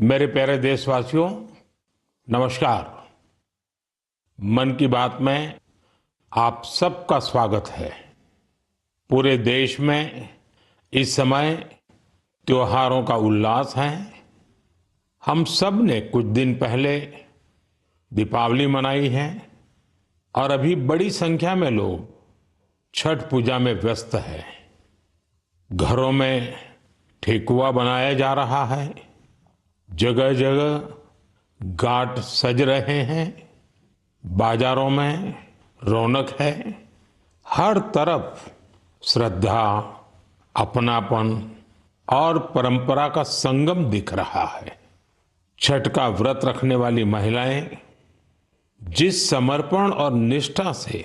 मेरे प्यारे देशवासियों, नमस्कार। मन की बात में आप सबका स्वागत है। पूरे देश में इस समय त्योहारों का उल्लास है। हम सब ने कुछ दिन पहले दीपावली मनाई है और अभी बड़ी संख्या में लोग छठ पूजा में व्यस्त हैं। घरों में ठेकुआ बनाया जा रहा है, जगह जगह घाट सज रहे हैं, बाजारों में रौनक है। हर तरफ श्रद्धा, अपनापन और परंपरा का संगम दिख रहा है। छठ का व्रत रखने वाली महिलाएं जिस समर्पण और निष्ठा से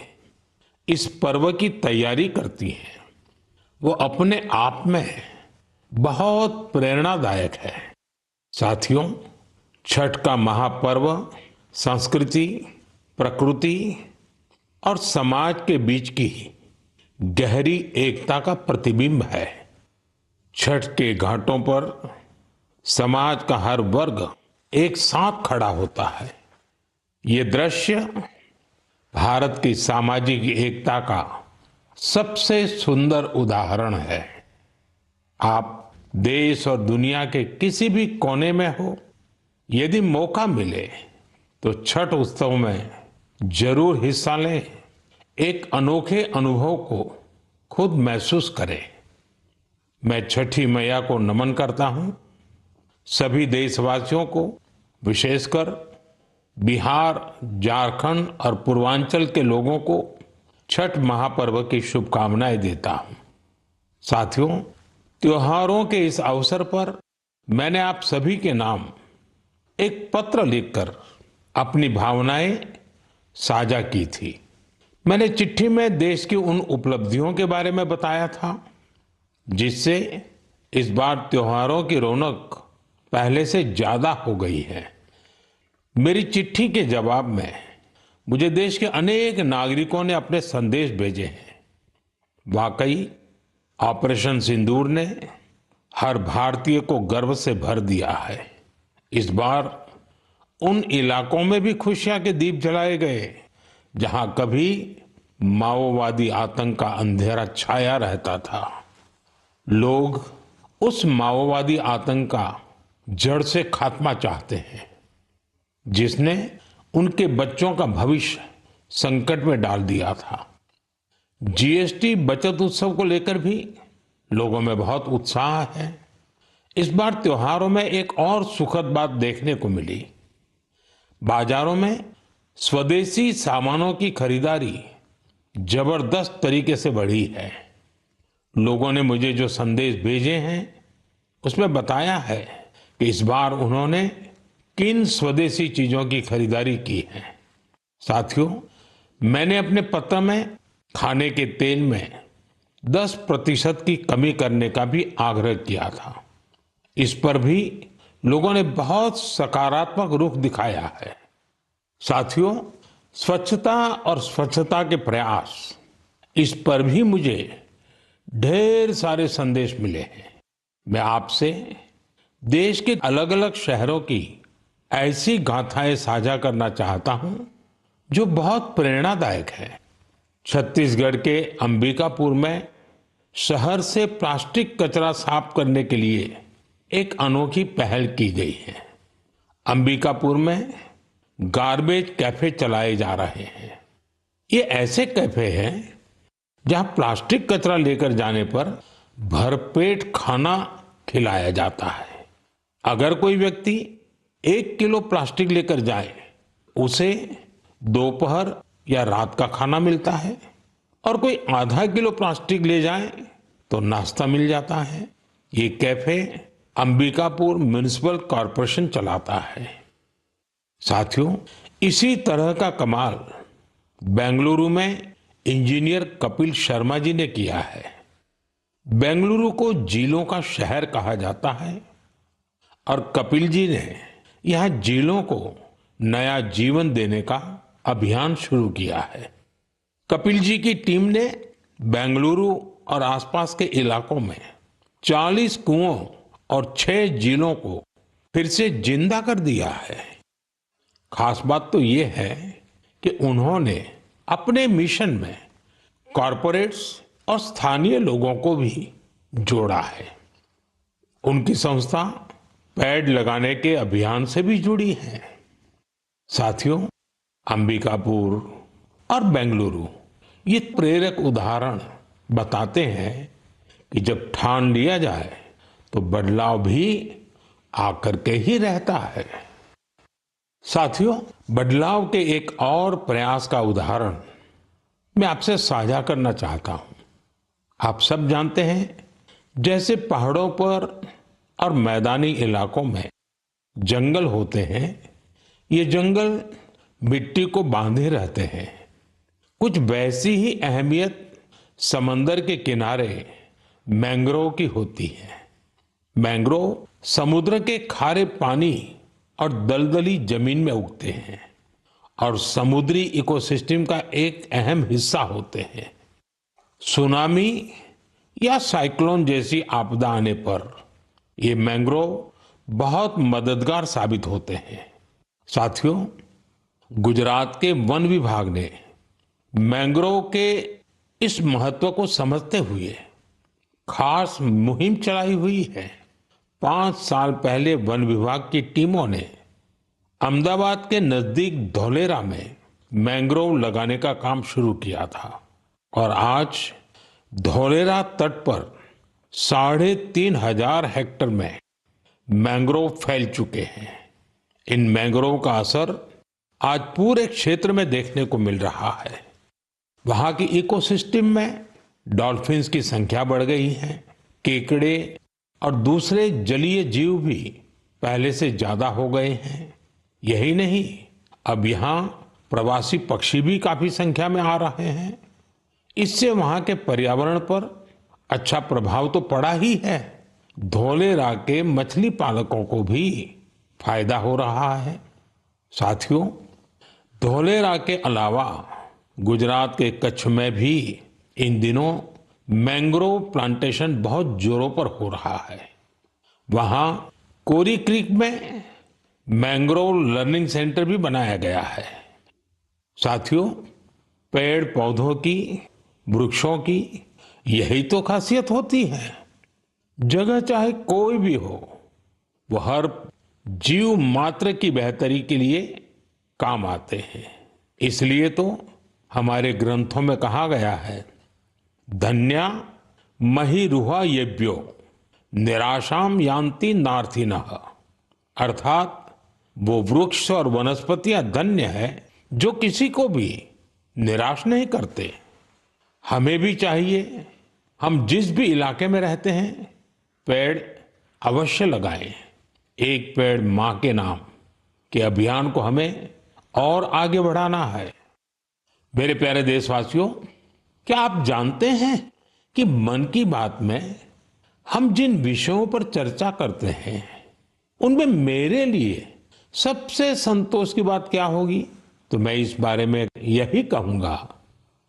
इस पर्व की तैयारी करती हैं, वो अपने आप में बहुत प्रेरणादायक है। साथियों, छठ का महापर्व संस्कृति, प्रकृति और समाज के बीच की गहरी एकता का प्रतिबिंब है। छठ के घाटों पर समाज का हर वर्ग एक साथ खड़ा होता है। ये दृश्य भारत की सामाजिक एकता का सबसे सुंदर उदाहरण है। आप देश और दुनिया के किसी भी कोने में हो, यदि मौका मिले तो छठ उत्सव में जरूर हिस्सा लें। एक अनोखे अनुभव को खुद महसूस करें। मैं छठी मैया को नमन करता हूं। सभी देशवासियों को, विशेषकर बिहार, झारखंड और पूर्वांचल के लोगों को छठ महापर्व की शुभकामनाएं देता हूं। साथियों, त्योहारों के इस अवसर पर मैंने आप सभी के नाम एक पत्र लिखकर अपनी भावनाएं साझा की थी। मैंने चिट्ठी में देश की उन उपलब्धियों के बारे में बताया था जिससे इस बार त्योहारों की रौनक पहले से ज्यादा हो गई है। मेरी चिट्ठी के जवाब में मुझे देश के अनेक नागरिकों ने अपने संदेश भेजे हैं। वाकई ऑपरेशन सिंदूर ने हर भारतीय को गर्व से भर दिया है। इस बार उन इलाकों में भी खुशियां के दीप जलाए गए जहां कभी माओवादी आतंक का अंधेरा छाया रहता था। लोग उस माओवादी आतंक का जड़ से खात्मा चाहते हैं जिसने उनके बच्चों का भविष्य संकट में डाल दिया था। जीएसटी बचत उत्सव को लेकर भी लोगों में बहुत उत्साह है। इस बार त्योहारों में एक और सुखद बात देखने को मिली। बाजारों में स्वदेशी सामानों की खरीदारी जबरदस्त तरीके से बढ़ी है। लोगों ने मुझे जो संदेश भेजे हैं उसमें बताया है कि इस बार उन्होंने किन स्वदेशी चीजों की खरीदारी की है। साथियों, मैंने अपने पत्र में खाने के तेल में 10% की कमी करने का भी आग्रह किया था। इस पर भी लोगों ने बहुत सकारात्मक रुख दिखाया है। साथियों, स्वच्छता और स्वच्छता के प्रयास, इस पर भी मुझे ढेर सारे संदेश मिले हैं। मैं आपसे देश के अलग अलग शहरों की ऐसी गाथाएं साझा करना चाहता हूं जो बहुत प्रेरणादायक है। छत्तीसगढ़ के अंबिकापुर में शहर से प्लास्टिक कचरा साफ करने के लिए एक अनोखी पहल की गई है। अंबिकापुर में गार्बेज कैफे चलाए जा रहे हैं। ये ऐसे कैफे हैं जहां प्लास्टिक कचरा लेकर जाने पर भरपेट खाना खिलाया जाता है। अगर कोई व्यक्ति 1 किलो प्लास्टिक लेकर जाए, उसे दोपहर या रात का खाना मिलता है, और कोई आधा किलो प्लास्टिक ले जाए तो नाश्ता मिल जाता है। ये कैफे अंबिकापुर म्युनिसिपल कॉरपोरेशन चलाता है। साथियों, इसी तरह का कमाल बेंगलुरु में इंजीनियर कपिल शर्मा जी ने किया है। बेंगलुरु को झीलों का शहर कहा जाता है और कपिल जी ने यहां झीलों को नया जीवन देने का अभियान शुरू किया है। कपिल जी की टीम ने बेंगलुरु और आसपास के इलाकों में 40 कुओं और 6 झीलों को फिर से जिंदा कर दिया है। खास बात तो ये है कि उन्होंने अपने मिशन में कॉरपोरेट्स और स्थानीय लोगों को भी जोड़ा है। उनकी संस्था पेड़ लगाने के अभियान से भी जुड़ी है। साथियों, अंबिकापुर और बेंगलुरु ये प्रेरक उदाहरण बताते हैं कि जब ठान लिया जाए तो बदलाव भी आकर के ही रहता है। साथियों, बदलाव के एक और प्रयास का उदाहरण मैं आपसे साझा करना चाहता हूं। आप सब जानते हैं, जैसे पहाड़ों पर और मैदानी इलाकों में जंगल होते हैं, ये जंगल मिट्टी को बांधे रहते हैं। कुछ वैसी ही अहमियत समंदर के किनारे मैंग्रोव की होती है। मैंग्रोव समुद्र के खारे पानी और दलदली जमीन में उगते हैं और समुद्री इकोसिस्टम का एक अहम हिस्सा होते हैं। सुनामी या साइक्लोन जैसी आपदा आने पर ये मैंग्रोव बहुत मददगार साबित होते हैं। साथियों, गुजरात के वन विभाग ने मैंग्रोव के इस महत्व को समझते हुए खास मुहिम चलाई हुई है। 5 साल पहले वन विभाग की टीमों ने अहमदाबाद के नजदीक धौलेरा में मैंग्रोव लगाने का काम शुरू किया था और आज धौलेरा तट पर 3,500 हेक्टेयर में मैंग्रोव फैल चुके हैं। इन मैंग्रोव का असर आज पूरे क्षेत्र में देखने को मिल रहा है। वहां की इकोसिस्टम में डॉल्फिन्स की संख्या बढ़ गई है। केकड़े और दूसरे जलीय जीव भी पहले से ज्यादा हो गए हैं। यही नहीं, अब यहाँ प्रवासी पक्षी भी काफी संख्या में आ रहे हैं। इससे वहां के पर्यावरण पर अच्छा प्रभाव तो पड़ा ही है। धौलेरा के मछली पालकों को भी फायदा हो रहा है। साथियों, धौलेरा के अलावा गुजरात के कच्छ में भी इन दिनों मैंग्रोव प्लांटेशन बहुत जोरों पर हो रहा है। वहां कोरी क्रीक में मैंग्रोव लर्निंग सेंटर भी बनाया गया है। साथियों, पेड़ पौधों की, वृक्षों की यही तो खासियत होती है। जगह चाहे कोई भी हो, वो हर जीव मात्र की बेहतरी के लिए काम आते हैं। इसलिए तो हमारे ग्रंथों में कहा गया है, धन्या महिरुहा येभ्यो निराशाम यान्ति नार्थिनः। अर्थात वो वृक्ष और वनस्पतियां धन्य है जो किसी को भी निराश नहीं करते। हमें भी चाहिए, हम जिस भी इलाके में रहते हैं, पेड़ अवश्य लगाएं। एक पेड़ मां के नाम के अभियान को हमें और आगे बढ़ाना है। मेरे प्यारे देशवासियों, क्या आप जानते हैं कि मन की बात में हम जिन विषयों पर चर्चा करते हैं, उनमें मेरे लिए सबसे संतोष की बात क्या होगी? तो मैं इस बारे में यही कहूंगा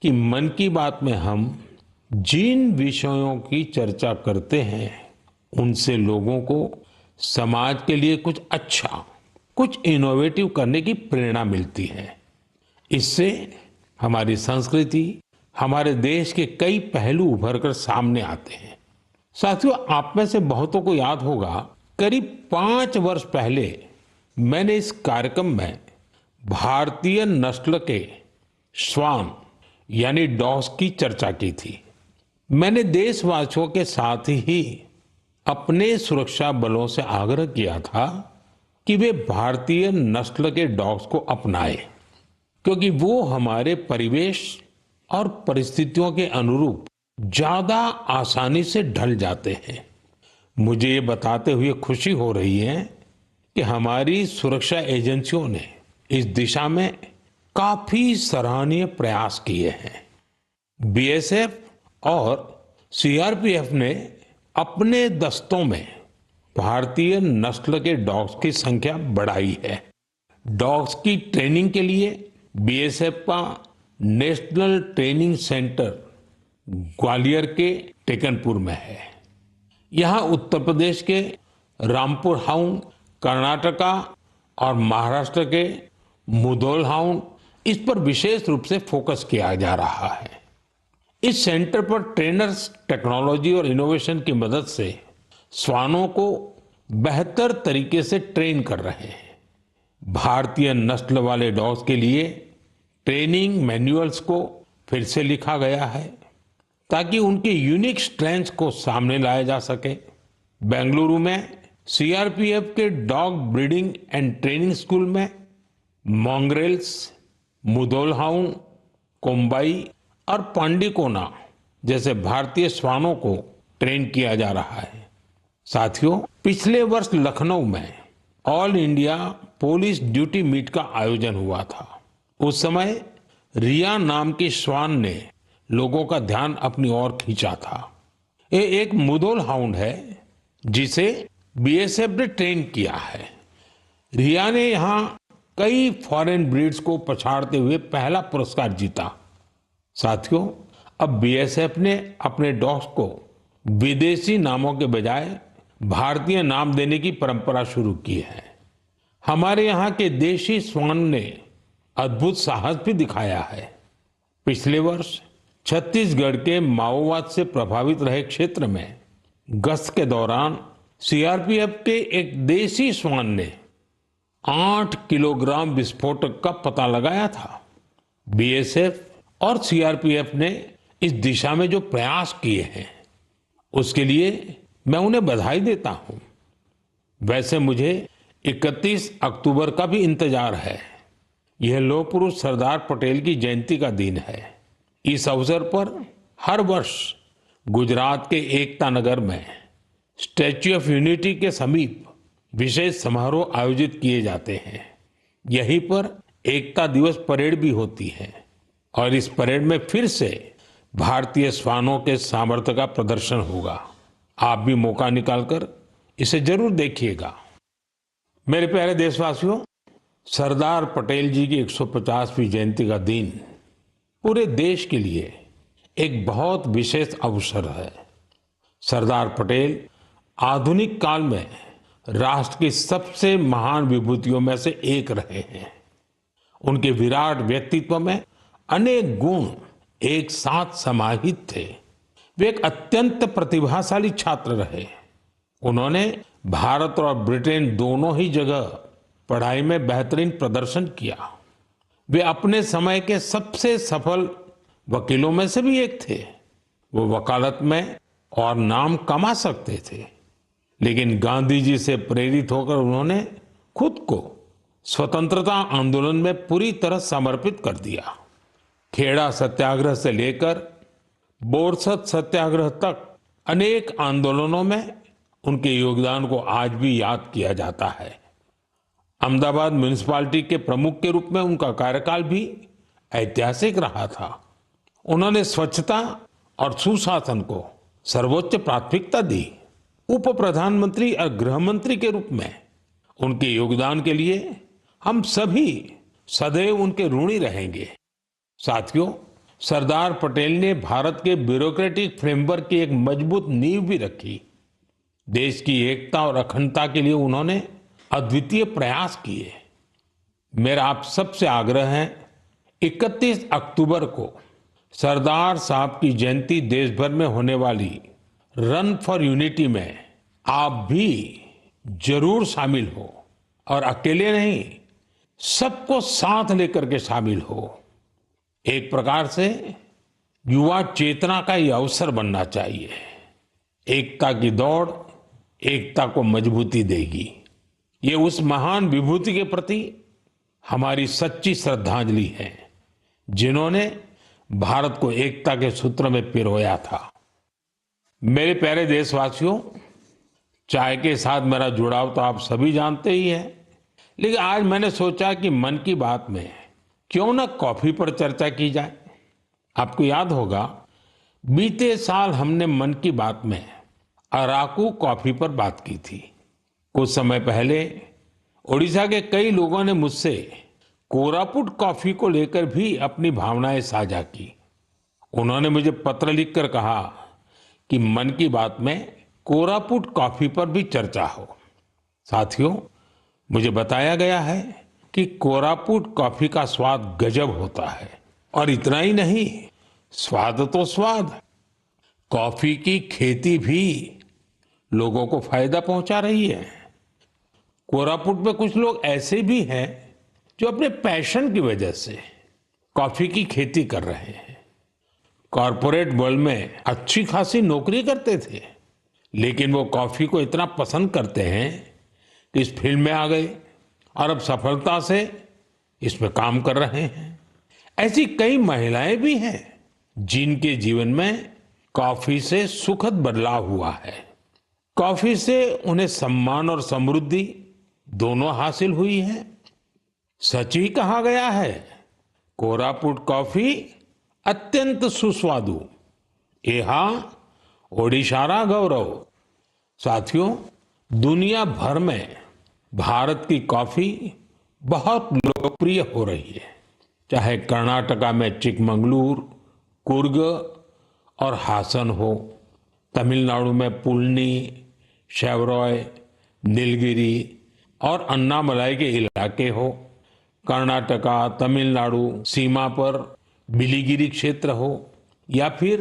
कि मन की बात में हम जिन विषयों की चर्चा करते हैं, उनसे लोगों को समाज के लिए कुछ अच्छा, कुछ इनोवेटिव करने की प्रेरणा मिलती है। इससे हमारी संस्कृति, हमारे देश के कई पहलू उभर कर सामने आते हैं। साथियों, आप में से बहुतों को याद होगा, करीब 5 वर्ष पहले मैंने इस कार्यक्रम में भारतीय नस्ल के श्वान यानी डॉग्स की चर्चा की थी। मैंने देशवासियों के साथ ही अपने सुरक्षा बलों से आग्रह किया था कि वे भारतीय नस्ल के डॉग्स को अपनाएं, क्योंकि वो हमारे परिवेश और परिस्थितियों के अनुरूप ज्यादा आसानी से ढल जाते हैं। मुझे ये बताते हुए खुशी हो रही है कि हमारी सुरक्षा एजेंसियों ने इस दिशा में काफी सराहनीय प्रयास किए हैं। बीएसएफ और सीआरपीएफ ने अपने दस्तों में भारतीय नस्ल के डॉग्स की संख्या बढ़ाई है। डॉग्स की ट्रेनिंग के लिए बीएसएफ का नेशनल ट्रेनिंग सेंटर ग्वालियर के टेकनपुर में है। यहाँ उत्तर प्रदेश के रामपुर हाउंड कर्नाटका और महाराष्ट्र के मुधोल हाउंड, इस पर विशेष रूप से फोकस किया जा रहा है। इस सेंटर पर ट्रेनर्स टेक्नोलॉजी और इनोवेशन की मदद से श्वानों को बेहतर तरीके से ट्रेन कर रहे हैं। भारतीय नस्ल वाले डॉग्स के लिए ट्रेनिंग मैनुअल्स को फिर से लिखा गया है ताकि उनके यूनिक स्ट्रेंथ्स को सामने लाया जा सके। बेंगलुरु में सीआरपीएफ के dog breeding and training school में मॉन्ग्रेल्स, मुधोल हाउंड, कोम्बाई और पांडिकोना जैसे भारतीय श्वानों को ट्रेन किया जा रहा है। साथियों, पिछले वर्ष लखनऊ में all India police duty meet का आयोजन हुआ था। उस समय रिया नाम की श्वान ने लोगों का ध्यान अपनी ओर खींचा था। ये एक मुधोल हाउंड है जिसे बीएसएफ ने ट्रेन किया है। रिया ने यहाँ कई फॉरेन ब्रीड्स को पछाड़ते हुए पहला पुरस्कार जीता। साथियों, अब बीएसएफ ने अपने डॉग्स को विदेशी नामों के बजाय भारतीय नाम देने की परंपरा शुरू की है। हमारे यहाँ के देशी श्वान ने अद्भुत साहस भी दिखाया है। पिछले वर्ष छत्तीसगढ़ के माओवाद से प्रभावित रहे क्षेत्र में गश्त के दौरान सीआरपीएफ के एक देशी श्वान ने 8 किलोग्राम विस्फोटक का पता लगाया था। बीएसएफ और सीआरपीएफ ने इस दिशा में जो प्रयास किए हैं उसके लिए मैं उन्हें बधाई देता हूं। वैसे मुझे 31 अक्टूबर का भी इंतजार है। यह लौह पुरुष सरदार पटेल की जयंती का दिन है। इस अवसर पर हर वर्ष गुजरात के एकता नगर में स्टैच्यू ऑफ यूनिटी के समीप विशेष समारोह आयोजित किए जाते हैं। यहीं पर एकता दिवस परेड भी होती है और इस परेड में फिर से भारतीय श्वानों के सामर्थ्य का प्रदर्शन होगा। आप भी मौका निकालकर इसे जरूर देखिएगा। मेरे प्यारे देशवासियों, सरदार पटेल जी की 150वीं जयंती का दिन पूरे देश के लिए एक बहुत विशेष अवसर है। सरदार पटेल आधुनिक काल में राष्ट्र की सबसे महान विभूतियों में से एक रहे हैं। उनके विराट व्यक्तित्व में अनेक गुण एक साथ समाहित थे। वे एक अत्यंत प्रतिभाशाली छात्र रहे। उन्होंने भारत और ब्रिटेन दोनों ही जगह पढ़ाई में बेहतरीन प्रदर्शन किया। वे अपने समय के सबसे सफल वकीलों में से भी एक थे। वो वकालत में और नाम कमा सकते थे, लेकिन गांधी जी से प्रेरित होकर उन्होंने खुद को स्वतंत्रता आंदोलन में पूरी तरह समर्पित कर दिया। खेड़ा सत्याग्रह से लेकर बोरसद सत्याग्रह तक अनेक आंदोलनों में उनके योगदान को आज भी याद किया जाता है। अहमदाबाद म्युनिसिपैलिटी के प्रमुख के रूप में उनका कार्यकाल भी ऐतिहासिक रहा था। उन्होंने स्वच्छता और सुशासन को सर्वोच्च प्राथमिकता दी। उप प्रधानमंत्री और गृह मंत्री के रूप में उनके योगदान के लिए हम सभी सदैव उनके ऋणी रहेंगे। साथियों, सरदार पटेल ने भारत के ब्यूरोक्रेटिक फ्रेमवर्क की एक मजबूत नींव भी रखी। देश की एकता और अखंडता के लिए उन्होंने अद्वितीय प्रयास किए। मेरा आप सबसे आग्रह है, 31 अक्टूबर को सरदार साहब की जयंती देश भर में होने वाली रन फॉर यूनिटी में आप भी जरूर शामिल हो, और अकेले नहीं, सबको साथ लेकर के शामिल हो। एक प्रकार से युवा चेतना का ये अवसर बनना चाहिए। एकता की दौड़ एकता को मजबूती देगी। ये उस महान विभूति के प्रति हमारी सच्ची श्रद्धांजलि है जिन्होंने भारत को एकता के सूत्र में पिरोया था। मेरे प्यारे देशवासियों, चाय के साथ मेरा जुड़ाव तो आप सभी जानते ही हैं, लेकिन आज मैंने सोचा कि मन की बात में क्यों ना कॉफी पर चर्चा की जाए। आपको याद होगा, बीते साल हमने मन की बात में अराकू कॉफी पर बात की थी। कुछ समय पहले ओडिशा के कई लोगों ने मुझसे कोरापुट कॉफी को लेकर भी अपनी भावनाएं साझा की। उन्होंने मुझे पत्र लिखकर कहा कि मन की बात में कोरापुट कॉफी पर भी चर्चा हो। साथियों, मुझे बताया गया है कि कोरापुट कॉफी का स्वाद गजब होता है। और इतना ही नहीं, स्वाद तो स्वाद, कॉफी की खेती भी लोगों को फायदा पहुंचा रही है। कोरापुट में कुछ लोग ऐसे भी हैं जो अपने पैशन की वजह से कॉफी की खेती कर रहे हैं। कॉरपोरेट वर्ल्ड में अच्छी खासी नौकरी करते थे, लेकिन वो कॉफी को इतना पसंद करते हैं कि इस फील्ड में आ गए और अब सफलता से इसमें काम कर रहे हैं। ऐसी कई महिलाएं भी हैं जिनके जीवन में कॉफी से सुखद बदलाव हुआ है। कॉफी से उन्हें सम्मान और समृद्धि दोनों हासिल हुई है। सच ही कहा गया है, कोरापुट कॉफी अत्यंत सुस्वादु, एहा ओडिशारा गौरव। साथियों, दुनिया भर में भारत की कॉफी बहुत लोकप्रिय हो रही है। चाहे कर्नाटका में चिकमंगलूर, कुर्ग और हासन हो, तमिलनाडु में पुलनी, शेवरॉय, नीलगिरी और अन्नामलाई के इलाके हो, कर्नाटका तमिलनाडु सीमा पर बिलीगिरी क्षेत्र हो, या फिर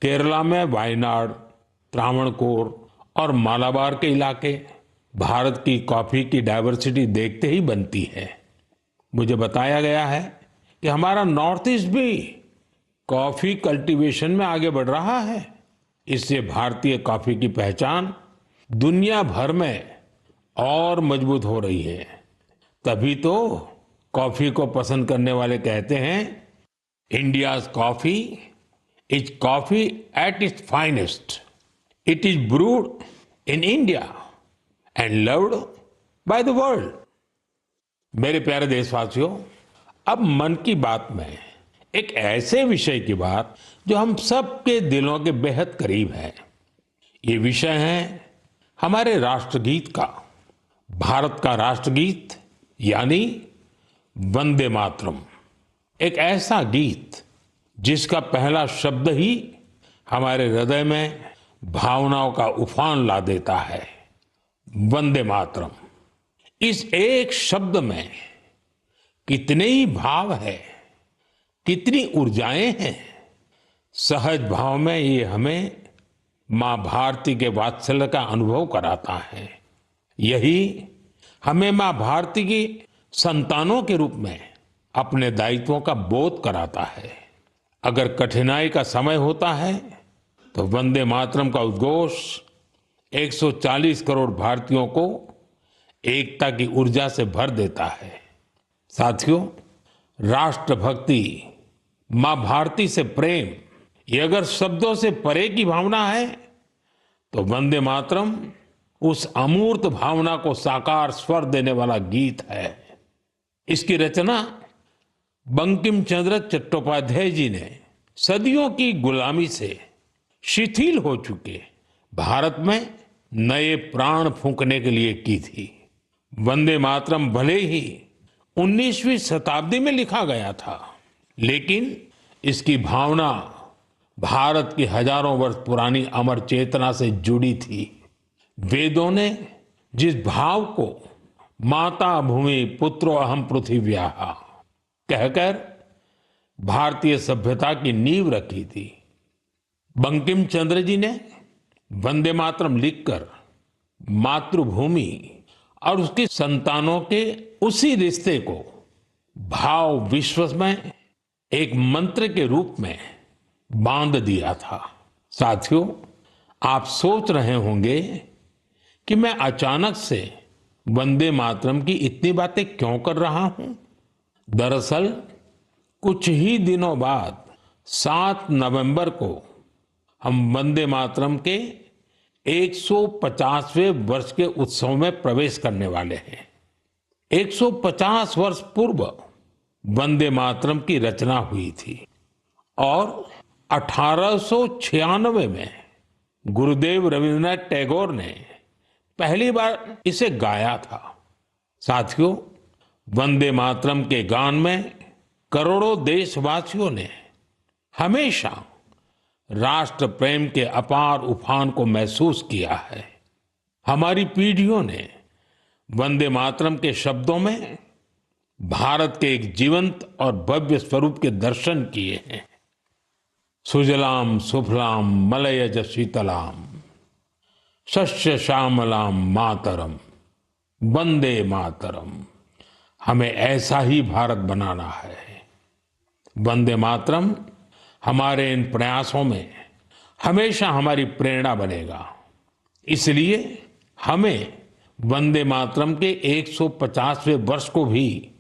केरला में वायनाड, त्रावणकोर और मालाबार के इलाके, भारत की कॉफी की डाइवर्सिटी देखते ही बनती है। मुझे बताया गया है कि हमारा नॉर्थ ईस्ट भी कॉफी कल्टीवेशन में आगे बढ़ रहा है। इससे भारतीय कॉफी की पहचान दुनिया भर में और मजबूत हो रही है। तभी तो कॉफी को पसंद करने वाले कहते हैं, India's coffee is coffee at its finest. It is brood in India and loved by the world. मेरे प्यारे देशवासियों, अब मन की बात में एक ऐसे विषय की बात जो हम सबके दिलों के बेहद करीब है। ये विषय है हमारे राष्ट्रगीत का। भारत का राष्ट्रगीत यानी वंदे मातरम, एक ऐसा गीत जिसका पहला शब्द ही हमारे हृदय में भावनाओं का उफान ला देता है। वंदे मातरम, इस एक शब्द में कितने ही भाव है, कितनी ऊर्जाएं हैं। सहज भाव में ये हमें मां भारती के वात्सल्य का अनुभव कराता है। यही हमें मां भारती की संतानों के रूप में अपने दायित्वों का बोध कराता है। अगर कठिनाई का समय होता है तो वंदे मातरम का उद्घोष 140 करोड़ भारतीयों को एकता की ऊर्जा से भर देता है। साथियों, राष्ट्रभक्ति, मां भारती से प्रेम, ये अगर शब्दों से परे की भावना है तो वंदे मातरम उस अमूर्त भावना को साकार स्वर देने वाला गीत है। इसकी रचना बंकिम चंद्र चट्टोपाध्याय जी ने सदियों की गुलामी से शिथिल हो चुके भारत में नए प्राण फूंकने के लिए की थी। वंदे मातरम भले ही 19वीं शताब्दी में लिखा गया था, लेकिन इसकी भावना भारत की हजारों वर्ष पुरानी अमर चेतना से जुड़ी थी। वेदों ने जिस भाव को माता भूमि पुत्रो अहम पृथिव्याः कहकर भारतीय सभ्यता की नींव रखी थी, बंकिम चंद्र जी ने वंदे मातरम लिखकर मातृभूमि और उसकी संतानों के उसी रिश्ते को भाव विश्व में एक मंत्र के रूप में बांध दिया था। साथियों, आप सोच रहे होंगे कि मैं अचानक से वंदे मातरम की इतनी बातें क्यों कर रहा हूं। दरअसल कुछ ही दिनों बाद 7 नवंबर को हम वंदे मातरम के 150वें वर्ष के उत्सव में प्रवेश करने वाले हैं। 150 वर्ष पूर्व वंदे मातरम की रचना हुई थी और 1896 में गुरुदेव रविंद्रनाथ टैगोर ने पहली बार इसे गाया था। साथियों, वंदे मातरम के गान में करोड़ों देशवासियों ने हमेशा राष्ट्र प्रेम के अपार उफान को महसूस किया है। हमारी पीढ़ियों ने वंदे मातरम के शब्दों में भारत के एक जीवंत और भव्य स्वरूप के दर्शन किए हैं। सुजलाम सुफलाम मलयज शीतलाम शस्य श्यामलाम मातरम वंदे मातरम। हमें ऐसा ही भारत बनाना है। वंदे मातरम हमारे इन प्रयासों में हमेशा हमारी प्रेरणा बनेगा। इसलिए हमें वंदे मातरम के 150वें वर्ष को भी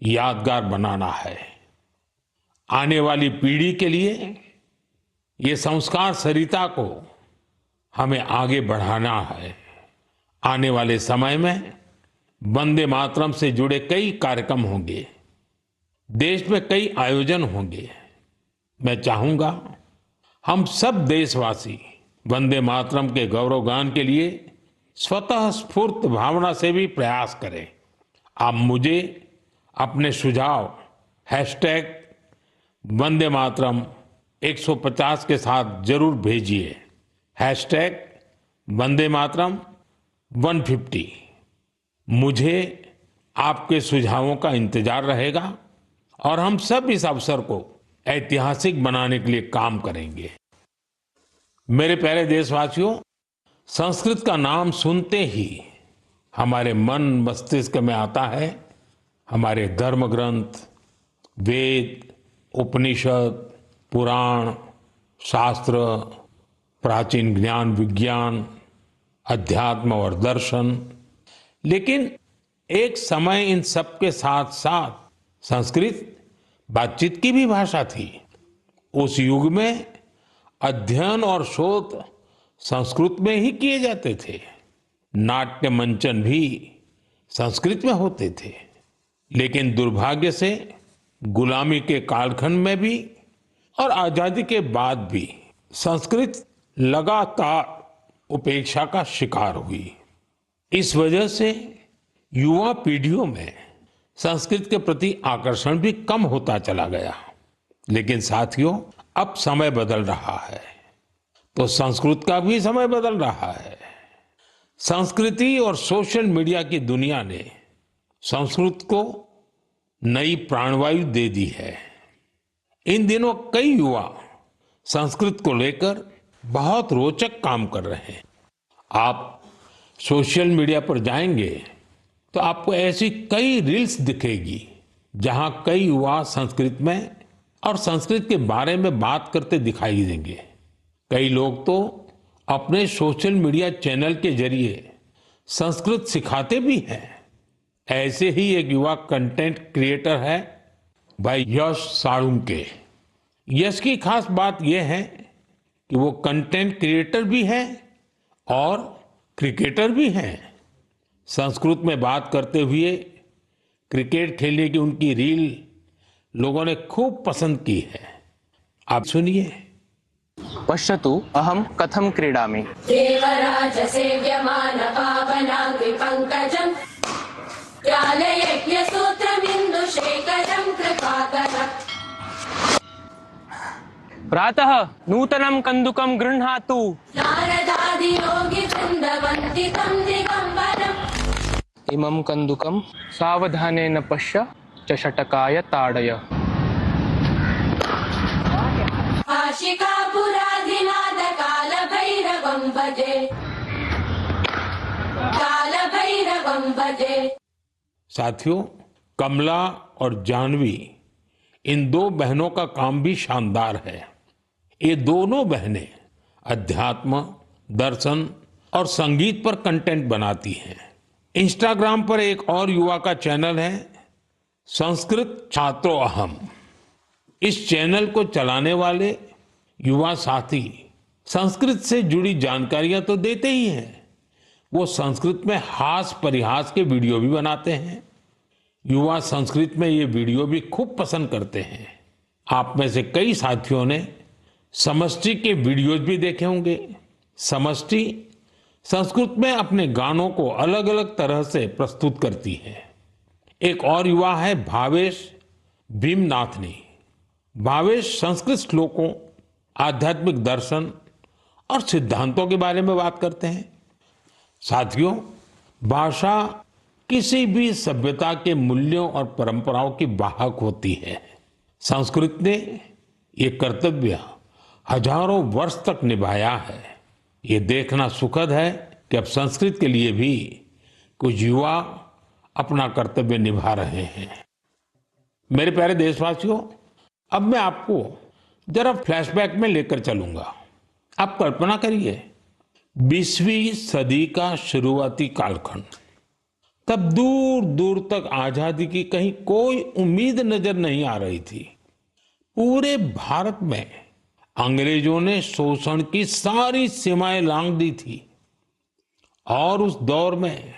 यादगार बनाना है। आने वाली पीढ़ी के लिए ये संस्कार सरिता को हमें आगे बढ़ाना है। आने वाले समय में वंदे मातरम से जुड़े कई कार्यक्रम होंगे, देश में कई आयोजन होंगे। मैं चाहूंगा हम सब देशवासी वंदे मातरम के गौरवगान के लिए स्वतः स्फूर्त भावना से भी प्रयास करें। आप मुझे अपने सुझाव हैशटैग वंदे मातरम 150 के साथ जरूर भेजिए। हैशटैग वंदे मातरम 150। मुझे आपके सुझावों का इंतजार रहेगा और हम सब इस अवसर को ऐतिहासिक बनाने के लिए काम करेंगे। मेरे प्यारे देशवासियों, संस्कृत का नाम सुनते ही हमारे मन मस्तिष्क में आता है हमारे धर्म ग्रंथ, वेद, उपनिषद, पुराण, शास्त्र, प्राचीन ज्ञान विज्ञान, अध्यात्म और दर्शन। लेकिन एक समय इन सब के साथ साथ संस्कृत बातचीत की भी भाषा थी। उस युग में अध्ययन और शोध संस्कृत में ही किए जाते थे। नाट्य मंचन भी संस्कृत में होते थे। लेकिन दुर्भाग्य से गुलामी के कालखंड में भी और आजादी के बाद भी संस्कृत लगातार उपेक्षा का शिकार हुई। इस वजह से युवा पीढ़ियों में संस्कृत के प्रति आकर्षण भी कम होता चला गया। लेकिन साथियों, अब समय बदल रहा है तो संस्कृत का भी समय बदल रहा है। संस्कृति और सोशल मीडिया की दुनिया ने संस्कृत को नई प्राणवायु दे दी है। इन दिनों कई युवा संस्कृत को लेकर बहुत रोचक काम कर रहे हैं। आप सोशल मीडिया पर जाएंगे तो आपको ऐसी कई रील्स दिखेगी जहां कई युवा संस्कृत में और संस्कृत के बारे में बात करते दिखाई देंगे। कई लोग तो अपने सोशल मीडिया चैनल के जरिए संस्कृत सिखाते भी हैं। ऐसे ही एक युवा कंटेंट क्रिएटर है भाई यश साळुंके। यश की खास बात यह है कि वो कंटेंट क्रिएटर भी है और क्रिकेटर भी हैं। संस्कृत में बात करते हुए क्रिकेट खेलने की उनकी रील लोगों ने खूब पसंद की है। आप सुनिए। पश्यतु अहम कथम क्रीडामि। देवराज सेव्यमान पावनांग्रि पंकजं ज्ञानयज्ञ सूत्रमिन्दु शेखरं कृपाकरम्। प्रातः नूतनं कन्दुकं गृह्णातु। नारदादि योगी वृन्दवन्दितं दिगम्बरम्। इमं कन्दुकं सावधानेन पश्य चषटकाय ताडय। आशिकापुराधिनाथ कालभैरवं भजे कालभैरवं भजे। साथियों, कमला और जानवी इन दो बहनों का काम भी शानदार है। ये दोनों बहनें अध्यात्म, दर्शन और संगीत पर कंटेंट बनाती हैं। इंस्टाग्राम पर एक और युवा का चैनल है संस्कृत छात्रो अहम। इस चैनल को चलाने वाले युवा साथी संस्कृत से जुड़ी जानकारियां तो देते ही हैं, वो संस्कृत में हास परिहास के वीडियो भी बनाते हैं। युवा संस्कृत में ये वीडियो भी खूब पसंद करते हैं। आप में से कई साथियों ने समष्टि के वीडियोज भी देखे होंगे। समष्टि संस्कृत में अपने गानों को अलग अलग तरह से प्रस्तुत करती है। एक और युवा है भावेश भीमनाथनी। भावेश संस्कृत श्लोकों, आध्यात्मिक दर्शन और सिद्धांतों के बारे में बात करते हैं। साथियों, भाषा किसी भी सभ्यता के मूल्यों और परंपराओं की वाहक होती है। संस्कृत ने ये कर्तव्य हजारों वर्ष तक निभाया है। ये देखना सुखद है कि अब संस्कृत के लिए भी कुछ युवा अपना कर्तव्य निभा रहे हैं। मेरे प्यारे देशवासियों, अब मैं आपको जरा फ्लैशबैक में लेकर चलूंगा। आप कल्पना करिए, 20वीं सदी का शुरुआती कालखंड। तब दूर दूर तक आजादी की कहीं कोई उम्मीद नजर नहीं आ रही थी। पूरे भारत में अंग्रेजों ने शोषण की सारी सीमाएं लांघ दी थी और उस दौर में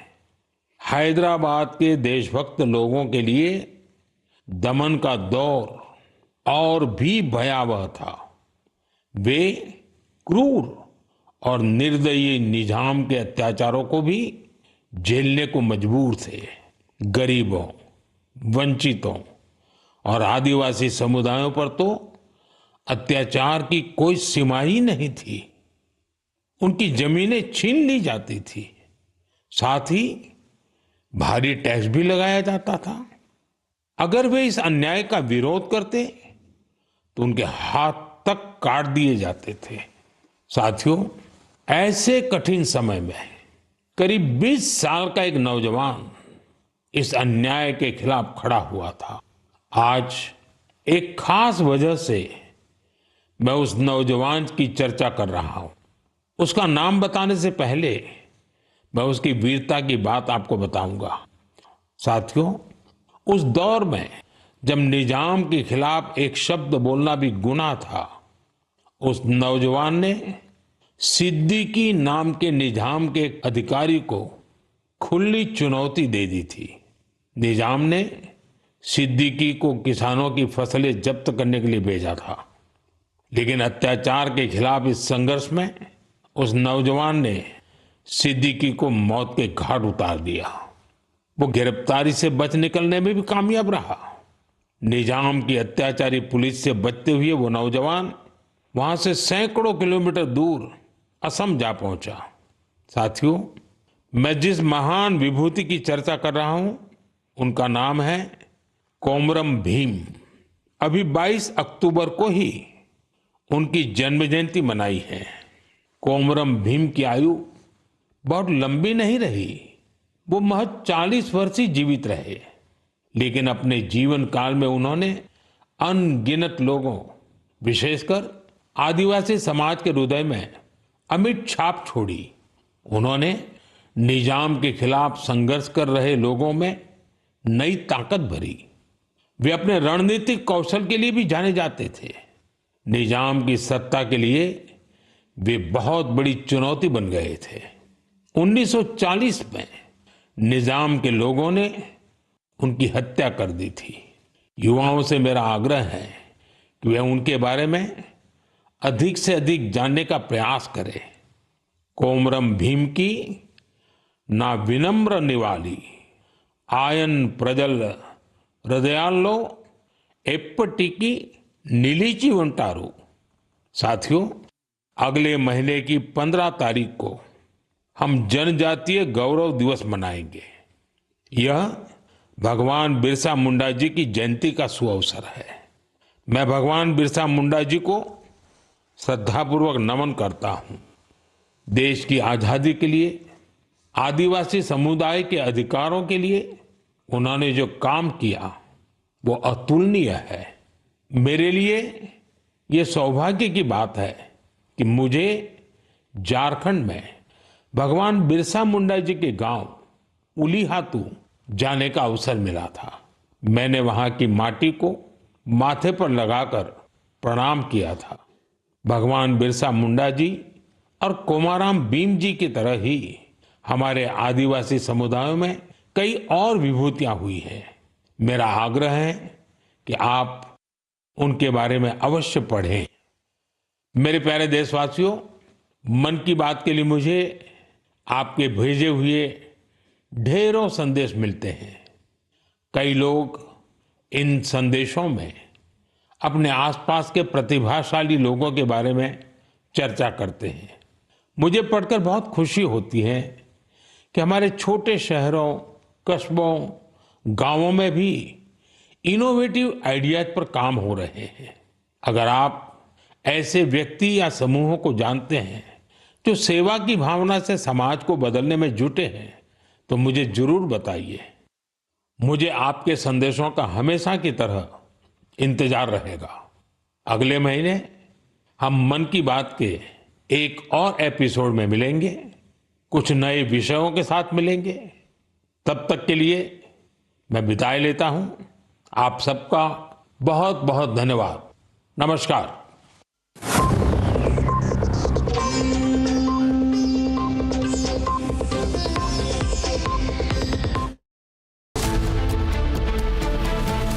हैदराबाद के देशभक्त लोगों के लिए दमन का दौर और भी भयावह था। वे क्रूर और निर्दयी निजाम के अत्याचारों को भी झेलने को मजबूर थे। गरीबों, वंचितों और आदिवासी समुदायों पर तो अत्याचार की कोई सीमा ही नहीं थी। उनकी जमीनें छीन ली जाती थी, साथ ही भारी टैक्स भी लगाया जाता था। अगर वे इस अन्याय का विरोध करते तो उनके हाथ तक काट दिए जाते थे। साथियों, ऐसे कठिन समय में करीब 20 साल का एक नौजवान इस अन्याय के खिलाफ खड़ा हुआ था। आज एक खास वजह से मैं उस नौजवान की चर्चा कर रहा हूं। उसका नाम बताने से पहले मैं उसकी वीरता की बात आपको बताऊंगा। साथियों, उस दौर में जब निजाम के खिलाफ एक शब्द बोलना भी गुनाह था, उस नौजवान ने सिद्दीकी नाम के निजाम के एक अधिकारी को खुली चुनौती दे दी थी। निजाम ने सिद्दीकी को किसानों की फसलें जब्त करने के लिए भेजा था, लेकिन अत्याचार के खिलाफ इस संघर्ष में उस नौजवान ने सिद्दीकी को मौत के घाट उतार दिया। वो गिरफ्तारी से बच निकलने में भी कामयाब रहा। निजाम की अत्याचारी पुलिस से बचते हुए वो नौजवान वहां से सैकड़ों किलोमीटर दूर असम जा पहुंचा। साथियों, मैं जिस महान विभूति की चर्चा कर रहा हूं, उनका नाम है कोमरम भीम। अभी 22 अक्टूबर को ही उनकी जन्म जयंती मनाई है। कोमरम भीम की आयु बहुत लंबी नहीं रही। वो महज 40 वर्ष ही जीवित रहे, लेकिन अपने जीवन काल में उन्होंने अनगिनत लोगों, विशेषकर आदिवासी समाज के हृदय में अमिट छाप छोड़ी। उन्होंने निजाम के खिलाफ संघर्ष कर रहे लोगों में नई ताकत भरी। वे अपने रणनीतिक कौशल के लिए भी जाने जाते थे। निजाम की सत्ता के लिए वे बहुत बड़ी चुनौती बन गए थे। 1940 में निजाम के लोगों ने उनकी हत्या कर दी थी। युवाओं से मेरा आग्रह है कि वे उनके बारे में अधिक से अधिक जानने का प्रयास करें। कोमरम भीम की ना विनम्र निवाली आयन प्रजल हृदयालो एप्पटिकी नीलीची वंटारू। साथियों, अगले महीने की 15 तारीख को हम जनजातीय गौरव दिवस मनाएंगे। यह भगवान बिरसा मुंडा जी की जयंती का सुअवसर है। मैं भगवान बिरसा मुंडा जी को श्रद्धापूर्वक नमन करता हूं। देश की आजादी के लिए, आदिवासी समुदाय के अधिकारों के लिए उन्होंने जो काम किया वो अतुलनीय है। मेरे लिए ये सौभाग्य की बात है कि मुझे झारखंड में भगवान बिरसा मुंडा जी के गांव उलीहातू जाने का अवसर मिला था। मैंने वहां की माटी को माथे पर लगाकर प्रणाम किया था। भगवान बिरसा मुंडा जी और कोमाराम भीम जी की तरह ही हमारे आदिवासी समुदायों में कई और विभूतियां हुई हैं। मेरा आग्रह है कि आप उनके बारे में अवश्य पढ़ें। मेरे प्यारे देशवासियों, मन की बात के लिए मुझे आपके भेजे हुए ढेरों संदेश मिलते हैं। कई लोग इन संदेशों में अपने आसपास के प्रतिभाशाली लोगों के बारे में चर्चा करते हैं। मुझे पढ़कर बहुत खुशी होती है कि हमारे छोटे शहरों कस्बों, गांवों में भी इनोवेटिव आइडियाज पर काम हो रहे हैं। अगर आप ऐसे व्यक्ति या समूहों को जानते हैं जो सेवा की भावना से समाज को बदलने में जुटे हैं, तो मुझे जरूर बताइए। मुझे आपके संदेशों का हमेशा की तरह इंतजार रहेगा। अगले महीने हम मन की बात के एक और एपिसोड में मिलेंगे, कुछ नए विषयों के साथ मिलेंगे। तब तक के लिए मैं विदाई लेता हूं। आप सबका बहुत बहुत धन्यवाद। नमस्कार।